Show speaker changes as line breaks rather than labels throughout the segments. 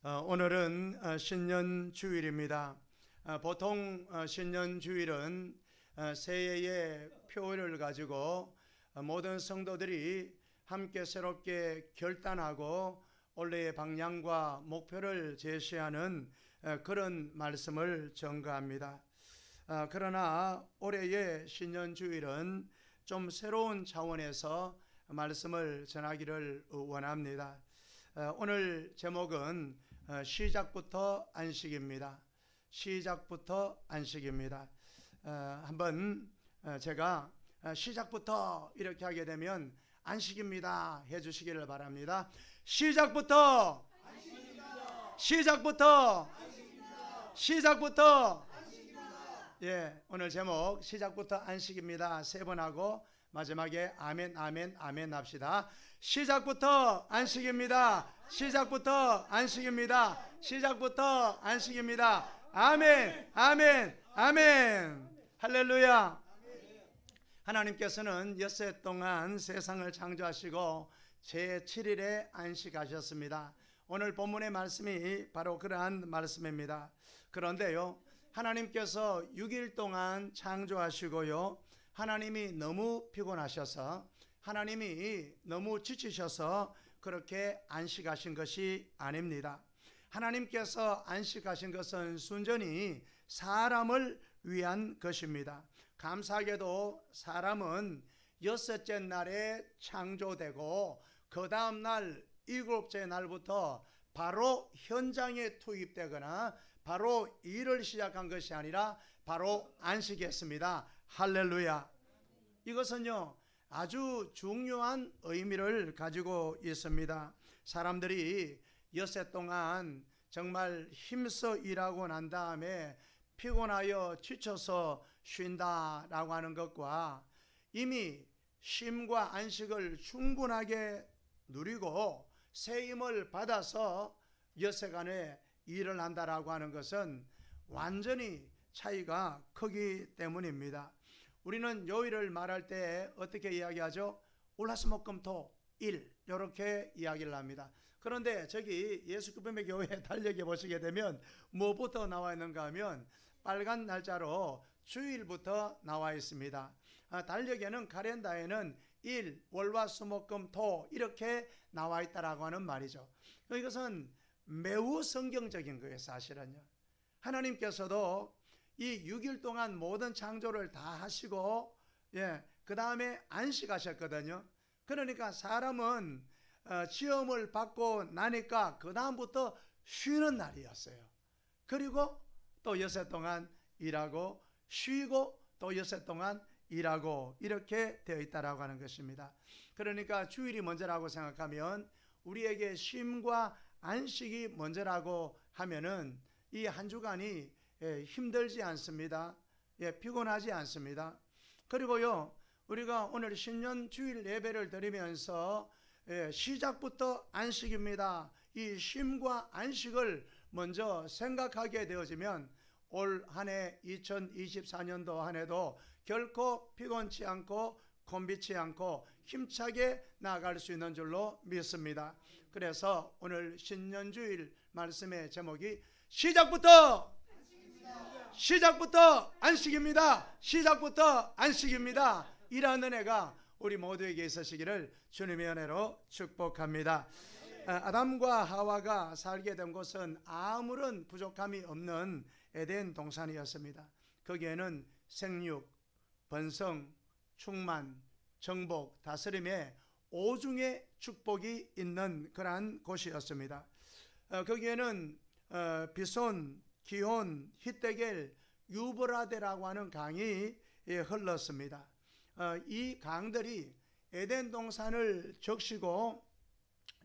오늘은 신년 주일입니다. 보통 신년 주일은 새해의 표를 가지고 모든 성도들이 함께 새롭게 결단하고 올해의 방향과 목표를 제시하는 그런 말씀을 전가합니다. 그러나 올해의 신년 주일은 좀 새로운 차원에서 말씀을 전하기를 원합니다. 오늘 제목은 시작부터 안식입니다. 시작부터 안식입니다. 한번 제가 시작부터 이렇게 하게 되면 안식입니다 해주시기를 바랍니다. 시작부터 안식입니다. 시작부터 안식입니다. 시작부터 안식입니다. 예, 오늘 제목 시작부터 안식입니다. 세 번 하고 마지막에 아멘 아멘 아멘 합시다. 시작부터 안식입니다. 시작부터 안식입니다. 시작부터 안식입니다. 아멘 아멘 아멘 할렐루야. 하나님께서는 엿새 동안 세상을 창조하시고 제7일에 안식하셨습니다. 오늘 본문의 말씀이 바로 그러한 말씀입니다. 그런데요, 하나님께서 6일 동안 창조하시고요, 하나님이 너무 피곤하셔서, 하나님이 너무 지치셔서 그렇게 안식하신 것이 아닙니다. 하나님께서 안식하신 것은 순전히 사람을 위한 것입니다. 감사하게도 사람은 여섯째 날에 창조되고 그 다음 날 일곱째 날부터 바로 현장에 투입되거나 바로 일을 시작한 것이 아니라 바로 안식했습니다. 할렐루야. 이것은요 아주 중요한 의미를 가지고 있습니다. 사람들이 엿새 동안 정말 힘써 일하고 난 다음에 피곤하여 지쳐서 쉰다라고 하는 것과 이미 쉼과 안식을 충분하게 누리고 새 힘을 받아서 엿새간에 일을 한다라고 하는 것은 완전히 차이가 크기 때문입니다. 우리는 요일을 말할 때 어떻게 이야기하죠? 월화수목금토 일 이렇게 이야기를 합니다. 그런데 저기 예수그리스도의 교회 달력에 보시게 되면 뭐부터 나와 있는가 하면 빨간 날짜로 주일부터 나와 있습니다. 달력에는 카렌다에는 일, 월화수목금토 이렇게 나와 있다라고 하는 말이죠. 이것은 매우 성경적인 거예요. 사실은요, 하나님께서도 이 6일 동안 모든 창조를 다 하시고 그 다음에 안식하셨거든요. 그러니까 사람은 시험을 받고 나니까 그 다음부터 쉬는 날이었어요. 그리고 또 엿새 동안 일하고 쉬고 또 엿새 동안 일하고 이렇게 되어 있다라고 하는 것입니다. 그러니까 주일이 먼저라고 생각하면 우리에게 쉼과 안식이 먼저라고 하면은 이 한 주간이 힘들지 않습니다. 피곤하지 않습니다. 그리고요, 우리가 오늘 신년 주일 예배를 드리면서 시작부터 안식입니다. 이 쉼과 안식을 먼저 생각하게 되어지면 올 한해 2024년도 한 해도 결코 피곤치 않고 곤비치 않고 힘차게 나아갈 수 있는 줄로 믿습니다. 그래서 오늘 신년주일 말씀의 제목이 시작부터 안식입니다. 시작부터 안식입니다. 이라는 은혜가 우리 모두에게 있으시기를 주님의 은혜로 축복합니다. 아담과 하와가 살게 된 곳은 아무런 부족함이 없는 에덴 동산이었습니다. 거기에는 생육, 번성, 충만, 정복, 다스림의 오중의 축복이 있는 그러한 곳이었습니다. 거기에는 비손, 기혼, 히데겔, 유브라데라고 하는 강이 흘렀습니다. 이 강들이 에덴 동산을 적시고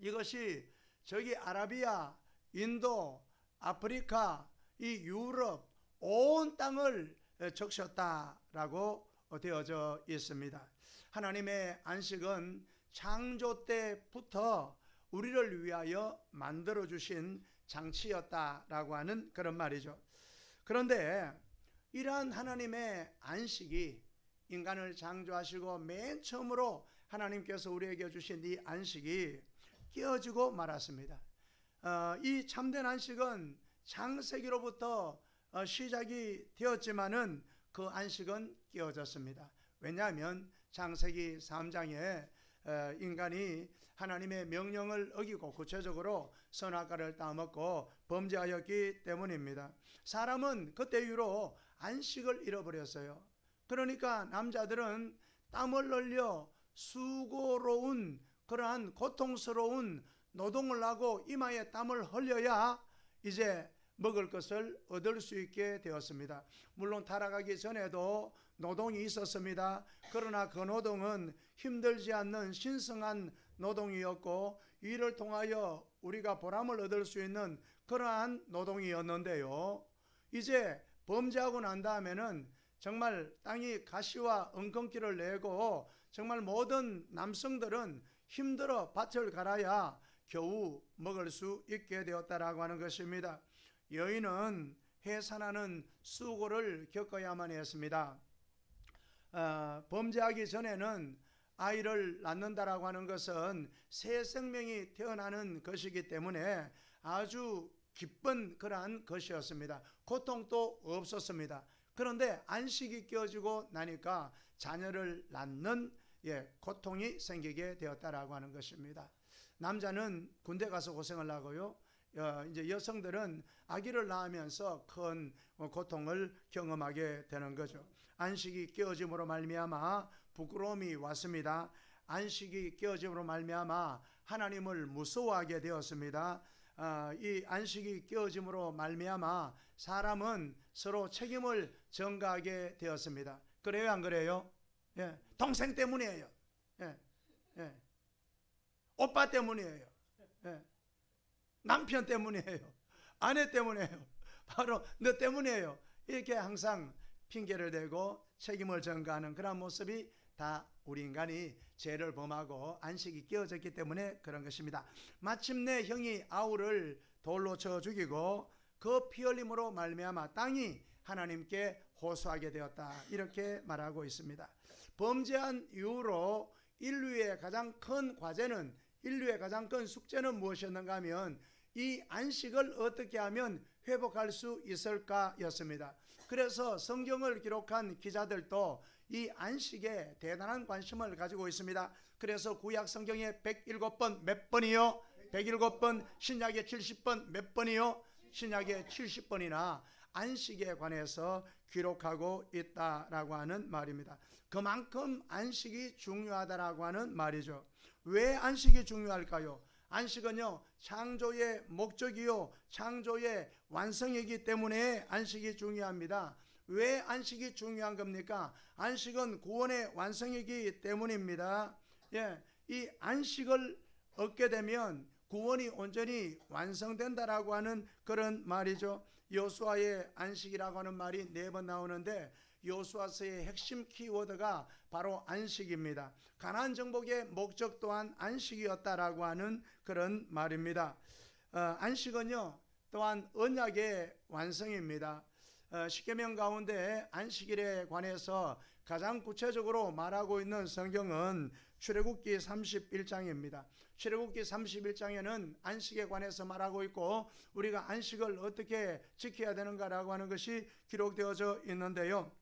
이것이 저기 아라비아, 인도, 아프리카, 이 유럽 온 땅을 적셨다라고 되어져 있습니다. 하나님의 안식은 창조 때부터 우리를 위하여 만들어 주신 장치였다라고 하는 그런 말이죠. 그런데 이러한 하나님의 안식이 인간을 창조하시고 맨 처음으로 하나님께서 우리에게 주신 이 안식이 깨어지고 말았습니다. 이 참된 안식은 창세기로부터 시작이 되었지만은 그 안식은 깨어졌습니다. 왜냐하면 창세기 3장에 인간이 하나님의 명령을 어기고 구체적으로 선악과를 따먹고 범죄하였기 때문입니다. 사람은 그때 이후로 안식을 잃어버렸어요. 그러니까 남자들은 땀을 흘려 수고로운 그러한 고통스러운 노동을 하고 이마에 땀을 흘려야 이제 먹을 것을 얻을 수 있게 되었습니다. 물론 타락하기 전에도 노동이 있었습니다. 그러나 그 노동은 힘들지 않는 신성한 노동이었고 이를 통하여 우리가 보람을 얻을 수 있는 그러한 노동이었는데요, 이제 범죄하고 난 다음에는 정말 땅이 가시와 엉겅퀴를 내고 정말 모든 남성들은 힘들어 밭을 갈아야 겨우 먹을 수 있게 되었다라고 하는 것입니다. 여인은 해산하는 수고를 겪어야만 했습니다. 범죄하기 전에는 아이를 낳는다라고 하는 것은 새 생명이 태어나는 것이기 때문에 아주 기쁜 그러한 것이었습니다. 고통도 없었습니다. 그런데 안식이 끼어지고 나니까 자녀를 낳는 고통이 생기게 되었다라고 하는 것입니다. 남자는 군대 가서 고생을 하고요, 이제 여성들은 아기를 낳으면서 큰 고통을 경험하게 되는 거죠. 안식이 깨어짐으로 말미암아 부끄러움이 왔습니다. 안식이 깨어짐으로 말미암아 하나님을 무서워하게 되었습니다. 이 안식이 깨어짐으로 말미암아 사람은 서로 책임을 전가하게 되었습니다. 그래요, 안 그래요? 예, 동생 때문이에요. 예, 예. 오빠 때문이에요. 예. 남편 때문이에요. 아내 때문이에요. 바로 너 때문이에요. 이렇게 항상 핑계를 대고 책임을 전가하는 그런 모습이 다 우리 인간이 죄를 범하고 안식이 깨어졌기 때문에 그런 것입니다. 마침내 형이 아우를 돌로 쳐 죽이고 그 피 흘림으로 말미암아 땅이 하나님께 호소하게 되었다, 이렇게 말하고 있습니다. 범죄한 이후로 인류의 가장 큰 과제는, 인류의 가장 큰 숙제는 무엇이었는가 하면 이 안식을 어떻게 하면 회복할 수 있을까 였습니다. 그래서 성경을 기록한 기자들도 이 안식에 대단한 관심을 가지고 있습니다. 그래서 구약 성경에 107번 몇 번이요? 107번, 신약에 70번 몇 번이요? 신약에 70번이나 안식에 관해서 기록하고 있다라고 하는 말입니다. 그만큼 안식이 중요하다라고 하는 말이죠. 왜 안식이 중요할까요? 안식은요, 창조의 목적이요 창조의 완성이기 때문에 안식이 중요합니다. 왜 안식이 중요한 겁니까? 안식은 구원의 완성이기 때문입니다. 이 안식을 얻게 되면 구원이 온전히 완성된다라고 하는 그런 말이죠. 여호수아의 안식이라고 하는 말이 4번 나오는데 여호수아서의 핵심 키워드가 바로 안식입니다. 가나안 정복의 목적 또한 안식이었다라고 하는 그런 말입니다. 안식은요 또한 언약의 완성입니다. 십계명 가운데 안식일에 관해서 가장 구체적으로 말하고 있는 성경은 출애굽기 31장입니다. 출애굽기 31장에는 안식에 관해서 말하고 있고 우리가 안식을 어떻게 지켜야 되는가라고 하는 것이 기록되어져 있는데요,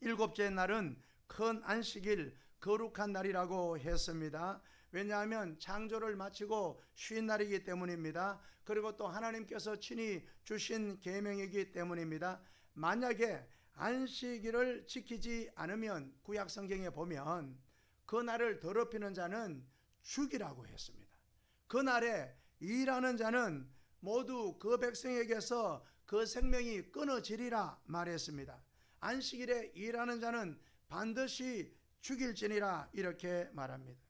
7째 날은 큰 안식일, 거룩한 날이라고 했습니다. 왜냐하면 창조를 마치고 쉰 날이기 때문입니다. 그리고 또 하나님께서 친히 주신 계명이기 때문입니다. 만약에 안식일을 지키지 않으면 구약 성경에 보면 그 날을 더럽히는 자는 죽이라고 했습니다. 그 날에 일하는 자는 모두 그 백성에게서 그 생명이 끊어지리라 말했습니다. 안식일에 일하는 자는 반드시 죽일지니라 이렇게 말합니다.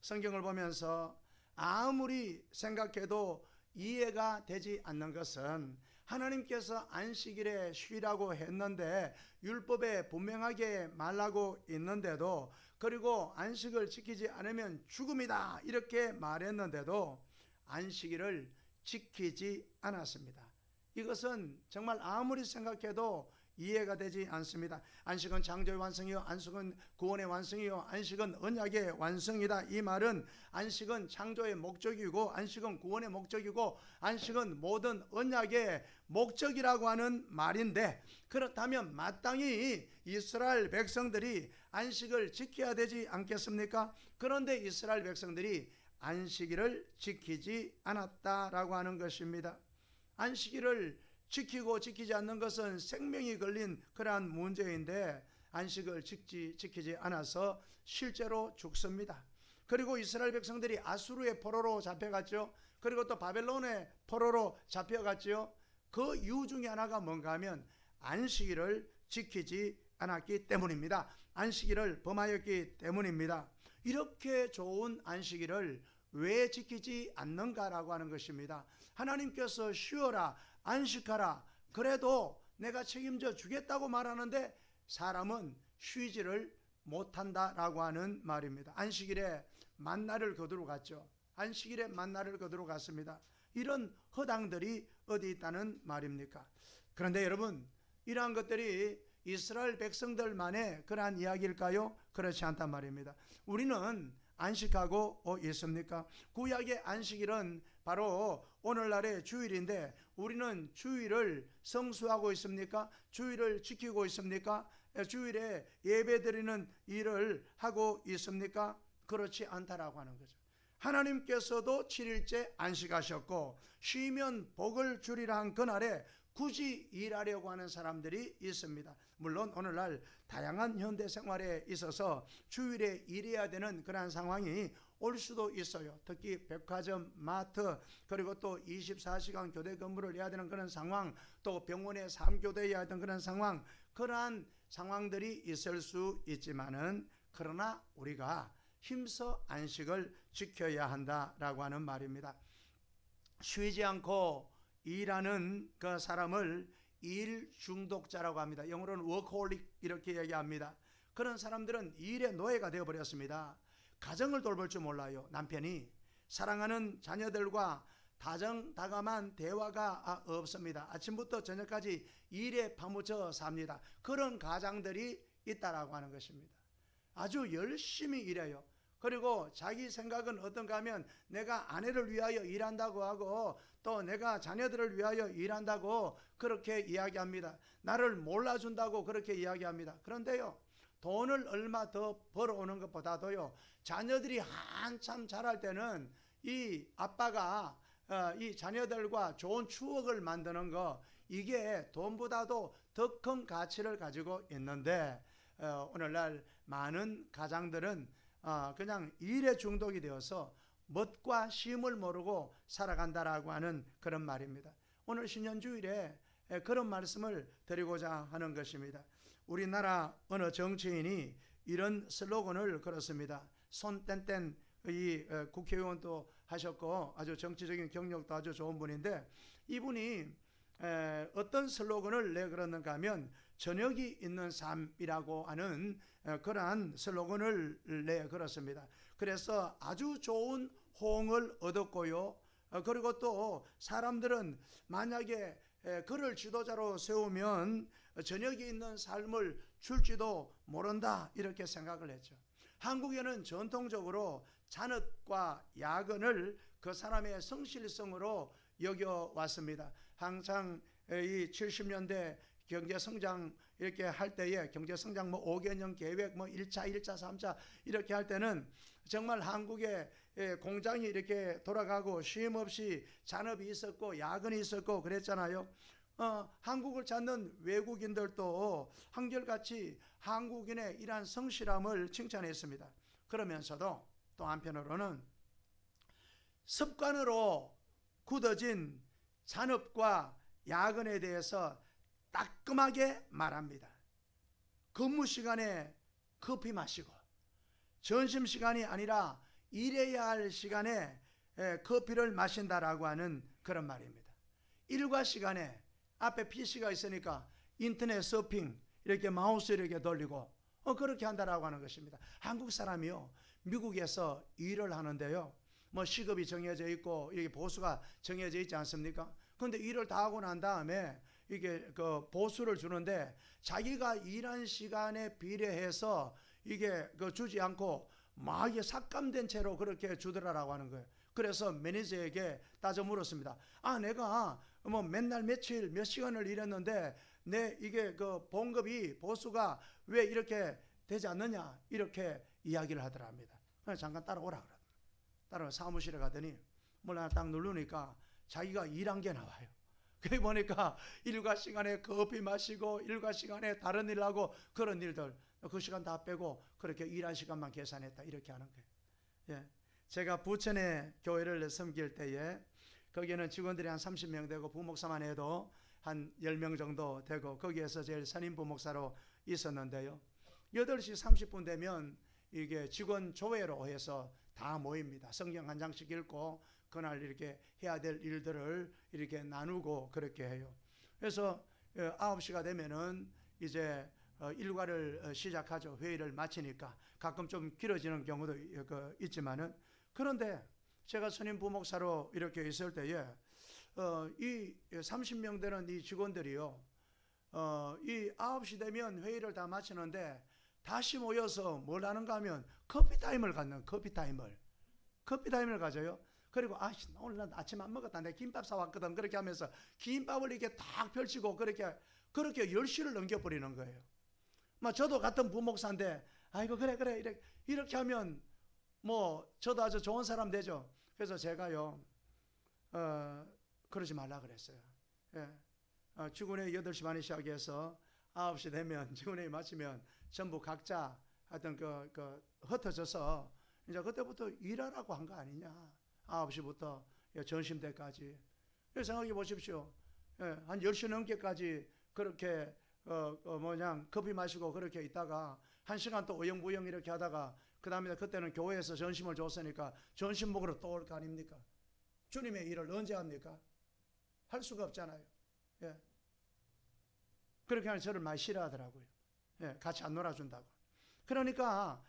성경을 보면서 아무리 생각해도 이해가 되지 않는 것은 하나님께서 안식일에 쉬라고 했는데 율법에 분명하게 말하고 있는데도, 그리고 안식을 지키지 않으면 죽음이다 이렇게 말했는데도 안식일을 지키지 않았습니다. 이것은 정말 아무리 생각해도 이해가 되지 않습니다. 안식은 창조의 완성이요, 안식은 구원의 완성이요, 안식은 언약의 완성이다. 이 말은 안식은 창조의 목적이고 안식은 구원의 목적이고 안식은 모든 언약의 목적이라고 하는 말인데, 그렇다면 마땅히 이스라엘 백성들이 안식을 지켜야 되지 않겠습니까? 그런데 이스라엘 백성들이 안식일을 지키지 않았다라고 하는 것입니다. 안식일을 지키고 지키지 않는 것은 생명이 걸린 그러한 문제인데 안식을 지키지 않아서 실제로 죽습니다. 그리고 이스라엘 백성들이 아수르의 포로로 잡혀갔죠. 그리고 또 바벨론의 포로로 잡혀갔죠. 그 이유 중에 하나가 뭔가 하면 안식일을 지키지 않았기 때문입니다. 안식일을 범하였기 때문입니다. 이렇게 좋은 안식일을 왜 지키지 않는가라고 하는 것입니다. 하나님께서 쉬어라, 안식하라, 그래도 내가 책임져 주겠다고 말하는데 사람은 쉬지를 못한다라고 하는 말입니다. 안식일에 만나를 거두러 갔죠. 안식일에 만나를 거두러 갔습니다. 이런 허당들이 어디 있다는 말입니까? 그런데 여러분, 이러한 것들이 이스라엘 백성들만의 그러한 이야기일까요? 그렇지 않단 말입니다. 우리는 안식하고 있습니까? 구약의 안식일은 바로 오늘날의 주일인데 우리는 주일을 성수하고 있습니까? 주일을 지키고 있습니까? 주일에 예배드리는 일을 하고 있습니까? 그렇지 않다라고 하는 거죠. 하나님께서도 7일째 안식하셨고 쉬면 복을 주리라 한 그날에 굳이 일하려고 하는 사람들이 있습니다. 물론 오늘날 다양한 현대 생활에 있어서 주일에 일해야 되는 그런 상황이 올 수도 있어요. 특히 백화점, 마트, 그리고 또 24시간 교대 근무를 해야 되는 그런 상황, 또 병원에 3교대해야 하는 그런 상황, 그러한 상황들이 있을 수 있지만은 그러나 우리가 힘써 안식을 지켜야 한다라고 하는 말입니다. 쉬지 않고 일하는 그 사람을 일 중독자라고 합니다. 영어로는 워커홀릭 이렇게 얘기합니다. 그런 사람들은 일의 노예가 되어버렸습니다. 가정을 돌볼 줄 몰라요. 남편이 사랑하는 자녀들과 다정다감한 대화가 없습니다. 아침부터 저녁까지 일에 파묻혀 삽니다. 그런 가장들이 있다라고 하는 것입니다. 아주 열심히 일해요. 그리고 자기 생각은 어떤가 하면 내가 아내를 위하여 일한다고 하고 또 내가 자녀들을 위하여 일한다고 그렇게 이야기합니다. 나를 몰라준다고 그렇게 이야기합니다. 그런데요, 돈을 얼마 더 벌어오는 것보다도요, 자녀들이 한참 자랄 때는 이 아빠가 이 자녀들과 좋은 추억을 만드는 거, 이게 돈보다도 더 큰 가치를 가지고 있는데 오늘날 많은 가장들은 그냥 일에 중독이 되어서 멋과 쉼을 모르고 살아간다라고 하는 그런 말입니다. 오늘 신년주일에 그런 말씀을 드리고자 하는 것입니다. 우리나라 어느 정치인이 이런 슬로건을 걸었습니다. 손 뗀뗀 이 국회의원도 하셨고 아주 정치적인 경력도 아주 좋은 분인데, 이분이 어떤 슬로건을 내걸었는가 하면 저녁이 있는 삶이라고 하는 그러한 슬로건을 내걸었습니다. 그래서 아주 좋은 호응을 얻었고요. 그리고 또 사람들은 만약에 그를 지도자로 세우면 저녁이 있는 삶을 줄지도 모른다 이렇게 생각을 했죠. 한국에는 전통적으로 잔업과 야근을 그 사람의 성실성으로 여겨왔습니다. 항상 이 70년대 경제성장 이렇게 할 때에 경제성장 5개년 계획 1차, 2차, 3차 이렇게 할 때는 정말 한국에 공장이 이렇게 돌아가고 쉼 없이 잔업이 있었고 야근이 있었고 그랬잖아요. 한국을 찾는 외국인들도 한결같이 한국인의 이러한 성실함을 칭찬했습니다. 그러면서도 또 한편으로는 습관으로 굳어진 잔업과 야근에 대해서 따끔하게 말합니다. 근무 시간에 커피 마시고 점심시간이 아니라 일해야 할 시간에 커피를 마신다라고 하는 그런 말입니다. 일과 시간에 앞에 PC가 있으니까 인터넷 서핑 이렇게 마우스 이렇게 돌리고 그렇게 한다라고 하는 것입니다. 한국 사람이요, 미국에서 일을 하는데요, 시급이 정해져 있고 이렇게 보수가 정해져 있지 않습니까? 그런데 일을 다 하고 난 다음에 이게 그 보수를 주는데 자기가 일한 시간에 비례해서 이게 그 주지 않고 막 이게 삭감된 채로 그렇게 주더라라고 하는 거예요. 그래서 매니저에게 따져 물었습니다. 아, 내가 뭐 맨날 며칠 몇 시간을 일했는데 내 이게 그 봉급이 보수가 왜 이렇게 되지 않느냐 이렇게 이야기를 하더랍니다. 그래서 잠깐 따라오라 그러더라고요. 따라 사무실에 가더니 뭘 하나 딱 누르니까 자기가 일한 게 나와요. 그래 보니까 일과 시간에 커피 마시고 일과 시간에 다른 일 하고 그런 일들 그 시간 다 빼고 그렇게 일한 시간만 계산했다 이렇게 하는 거예요. 예. 제가 부천에 교회를 섬길 때에 거기에는 직원들이 한 30명 되고 부목사만 해도 한 10명 정도 되고 거기에서 제일 선임 부목사로 있었는데요. 8시 30분 되면 이게 직원 조회로 해서 다 모입니다. 성경 한 장씩 읽고 그날 이렇게 해야 될 일들을 이렇게 나누고 그렇게 해요. 그래서 9시가 되면은 이제 일과를 시작하죠. 회의를 마치니까 가끔 좀 길어지는 경우도 있지만은 그런데 제가 선임 부목사로 이렇게 있을 때에 이 30명 되는 이 직원들이요, 이 9시 되면 회의를 다 마치는데 다시 모여서 뭘 하는가 하면 커피 타임을 가져요. 그리고 오늘 난 아침 안 먹었다. 내가 김밥 사왔거든. 그렇게 하면서 김밥을 이렇게 딱 펼치고 그렇게 10시를 넘겨버리는 거예요. 저도 같은 부목사인데 아이고 그래 이렇게 하면 뭐 저도 아주 좋은 사람 되죠. 그래서 제가요 그러지 말라 그랬어요. 예. 주군회 8시 반에 시작해서 9시 되면 주군회 마치면 전부 각자 하여튼 흩어져서 이제 그때부터 일하라고 한 거 아니냐. 9시부터 점심 때까지. 생각해 보십시오. 한 10시 넘게까지 그렇게 커피 마시고 그렇게 있다가 1시간 또 어영부영 이렇게 하다가 그 다음에 그때는 교회에서 점심을 줬으니까 점심 먹으러 또 올 거 아닙니까? 주님의 일을 언제 합니까? 할 수가 없잖아요. 예. 그렇게 하면 저를 많이 싫어하더라고요. 예, 같이 안 놀아준다고. 그러니까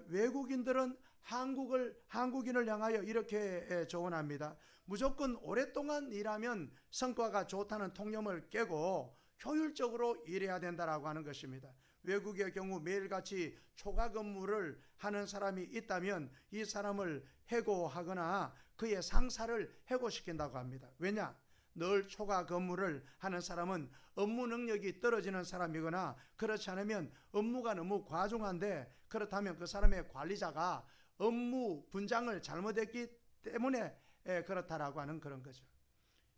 외국인들은 한국인을 향하여 이렇게 조언합니다. 무조건 오랫동안 일하면 성과가 좋다는 통념을 깨고 효율적으로 일해야 된다라고 하는 것입니다. 외국의 경우 매일같이 초과 근무를 하는 사람이 있다면 이 사람을 해고하거나 그의 상사를 해고시킨다고 합니다. 왜냐? 늘 초과 근무를 하는 사람은 업무 능력이 떨어지는 사람이거나 그렇지 않으면 업무가 너무 과중한데 그렇다면 그 사람의 관리자가 업무 분장을 잘못했기 때문에 그렇다라고 하는 그런 거죠.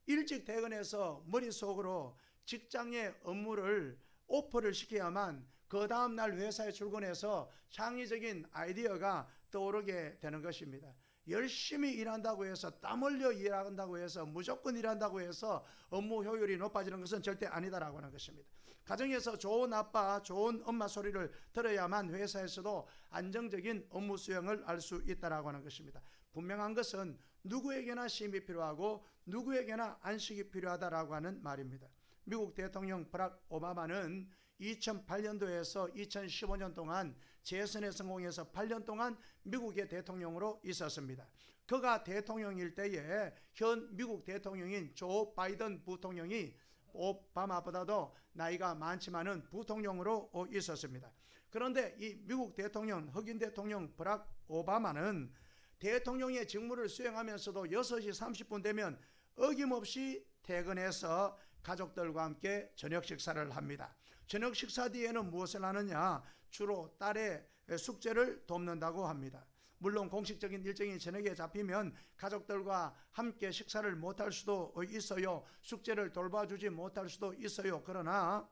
일찍 퇴근해서 머릿속으로 직장의 업무를 오퍼를 시켜야만 그 다음날 회사에 출근해서 창의적인 아이디어가 떠오르게 되는 것입니다. 열심히 일한다고 해서 땀 흘려 일한다고 해서 무조건 일한다고 해서 업무 효율이 높아지는 것은 절대 아니다라고 하는 것입니다. 가정에서 좋은 아빠, 좋은 엄마 소리를 들어야만 회사에서도 안정적인 업무 수행을 할 수 있다라고 하는 것입니다. 분명한 것은 누구에게나 쉼이 필요하고 누구에게나 안식이 필요하다라고 하는 말입니다. 미국 대통령 버락 오바마는 2008년도에서 2015년 동안 재선에 성공해서 8년 동안 미국의 대통령으로 있었습니다. 그가 대통령일 때에 현 미국 대통령인 조 바이든 부통령이 오바마보다도 나이가 많지만은 부통령으로 있었습니다. 그런데 이 미국 대통령, 흑인 대통령 버락 오바마는 대통령의 직무를 수행하면서도 6시 30분 되면 어김없이 퇴근해서 가족들과 함께 저녁 식사를 합니다. 저녁 식사 뒤에는 무엇을 하느냐? 주로 딸의 숙제를 돕는다고 합니다. 물론 공식적인 일정이 저녁에 잡히면 가족들과 함께 식사를 못할 수도 있어요. 숙제를 돌봐주지 못할 수도 있어요. 그러나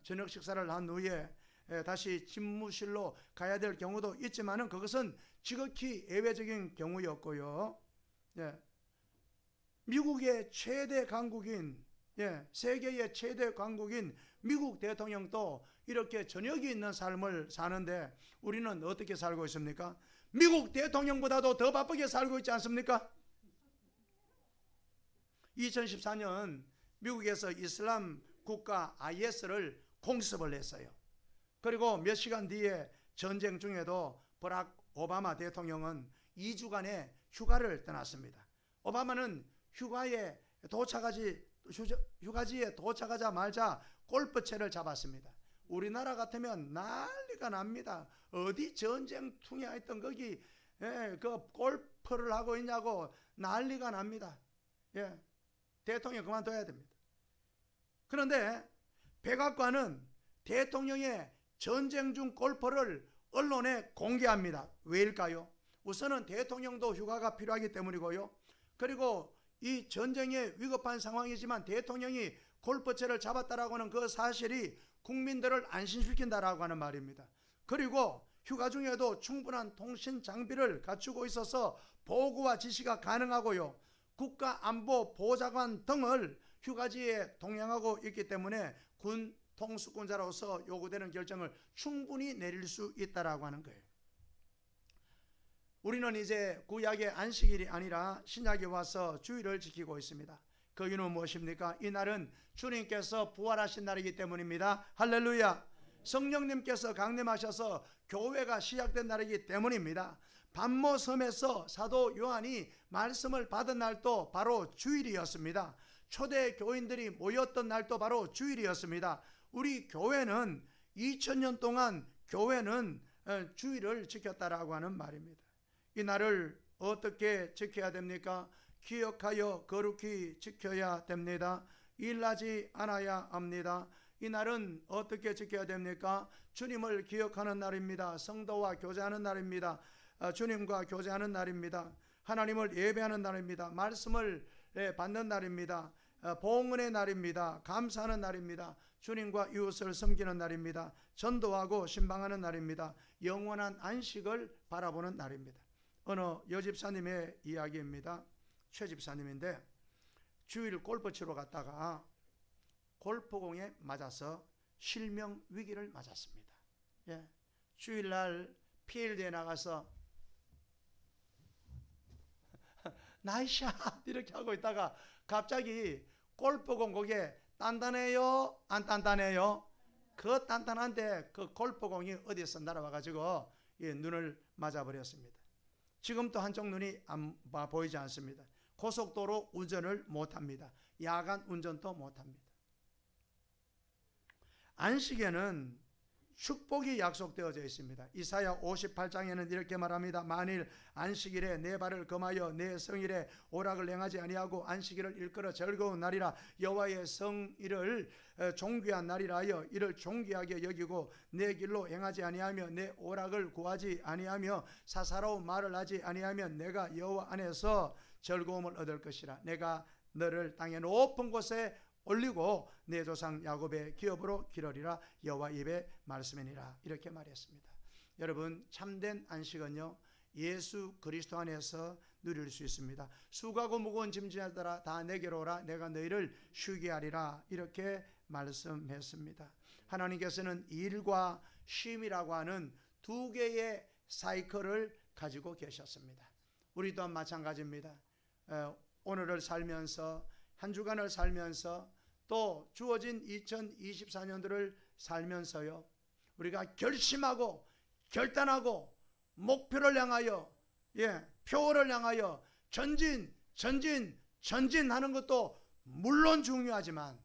저녁 식사를 한 후에 다시 집무실로 가야 될 경우도 있지만은 그것은 지극히 예외적인 경우였고요. 미국의 최대 강국인, 세계의 최대 강국인 미국 대통령도 이렇게 저녁이 있는 삶을 사는데 우리는 어떻게 살고 있습니까? 미국 대통령보다도 더 바쁘게 살고 있지 않습니까? 2014년 미국에서 이슬람 국가 IS를 공습을 했어요. 그리고 몇 시간 뒤에 전쟁 중에도 버락 오바마 대통령은 2주간의 휴가를 떠났습니다. 오바마는 휴가에 도착하지 휴가지에 도착하자마자 골프채를 잡았습니다. 우리나라 같으면 난리가 납니다. 어디 전쟁통에 있던 거기 그 골프를 하고 있냐고 난리가 납니다. 대통령 그만둬야 됩니다. 그런데 백악관은 대통령의 전쟁 중 골프를 언론에 공개합니다. 왜일까요? 우선은 대통령도 휴가가 필요하기 때문이고요. 그리고 이 전쟁에 위급한 상황이지만 대통령이 골프채를 잡았다라고 하는 그 사실이 국민들을 안심시킨다라고 하는 말입니다. 그리고 휴가 중에도 충분한 통신 장비를 갖추고 있어서 보고와 지시가 가능하고요. 국가안보보좌관 등을 휴가지에 동행하고 있기 때문에 군 통수권자로서 요구되는 결정을 충분히 내릴 수 있다라고 하는 거예요. 우리는 이제 구약의 안식일이 아니라 신약에 와서 주일을 지키고 있습니다. 그 이유는 무엇입니까? 이날은 주님께서 부활하신 날이기 때문입니다. 할렐루야. 성령님께서 강림하셔서 교회가 시작된 날이기 때문입니다. 반모섬에서 사도 요한이 말씀을 받은 날도 바로 주일이었습니다. 초대 교인들이 모였던 날도 바로 주일이었습니다. 우리 교회는 2000년 동안 교회는 주일을 지켰다라고 하는 말입니다. 이 날을 어떻게 지켜야 됩니까? 기억하여 거룩히 지켜야 됩니다. 일하지 않아야 합니다. 이 날은 어떻게 지켜야 됩니까? 주님을 기억하는 날입니다. 성도와 교제하는 날입니다. 주님과 교제하는 날입니다. 하나님을 예배하는 날입니다. 말씀을 받는 날입니다. 봉헌의 날입니다. 감사하는 날입니다. 주님과 이웃을 섬기는 날입니다. 전도하고 신방하는 날입니다. 영원한 안식을 바라보는 날입니다. 어느 여집사님의 이야기입니다. 최 집사님인데 주일 골프 치러 갔다가 골프공에 맞아서 실명 위기를 맞았습니다. 주일날 필드에 나가서 나이샷 이렇게 하고 있다가 갑자기 골프공 거기에 단단해요? 안 단단해요? 그 단단한데 그 골프공이 어디서 날아와가지고 눈을 맞아버렸습니다. 지금도 한쪽 눈이 보이지 않습니다. 고속도로 운전을 못합니다. 야간 운전도 못합니다. 안식에는 축복이 약속되어져 있습니다. 이사야 58장에는 이렇게 말합니다. 만일 안식일에 내 발을 금하여 내 성일에 오락을 행하지 아니하고 안식일을 일컬어 즐거운 날이라 여호와의 성일을 존귀한 날이라 하여 이를 존귀하게 여기고 내 길로 행하지 아니하며 내 오락을 구하지 아니하며 사사로운 말을 하지 아니하면 내가 여호와 안에서 즐거움을 얻을 것이라. 내가 너를 땅의 높은 곳에 올리고 내 조상 야곱의 기업으로 기르리라. 여호와 입의 말씀이니라. 이렇게 말했습니다. 여러분, 참된 안식은요 예수 그리스도 안에서 누릴 수 있습니다. 수고하고 무거운 짐진자들아 다 내게로 오라. 내가 너희를 쉬게 하리라. 이렇게 말씀했습니다. 하나님께서는 일과 쉼이라고 하는 두 개의 사이클을 가지고 계셨습니다. 우리 또한 마찬가지입니다. 오늘을 살면서 한 주간을 살면서 또 주어진 2024년도를 살면서요 우리가 결심하고 결단하고 목표를 향하여 표를 향하여 전진하는 것도 물론 중요하지만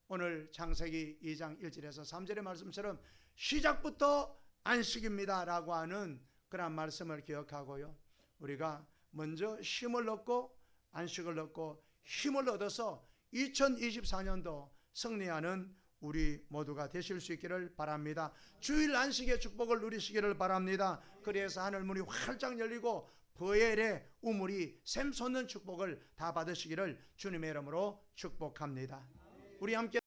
오늘 창세기 2장 1절에서 3절의 말씀처럼 시작부터 안식입니다 라고 하는 그런 말씀을 기억하고요 우리가 먼저 쉼을 얻고 안식을 얻고 힘을 얻어서 2024년도 승리하는 우리 모두가 되실 수 있기를 바랍니다. 주일 안식의 축복을 누리시기를 바랍니다. 그래서 하늘 문이 활짝 열리고 보엘의 우물이 샘솟는 축복을 다 받으시기를 주님의 이름으로 축복합니다. 우리 함께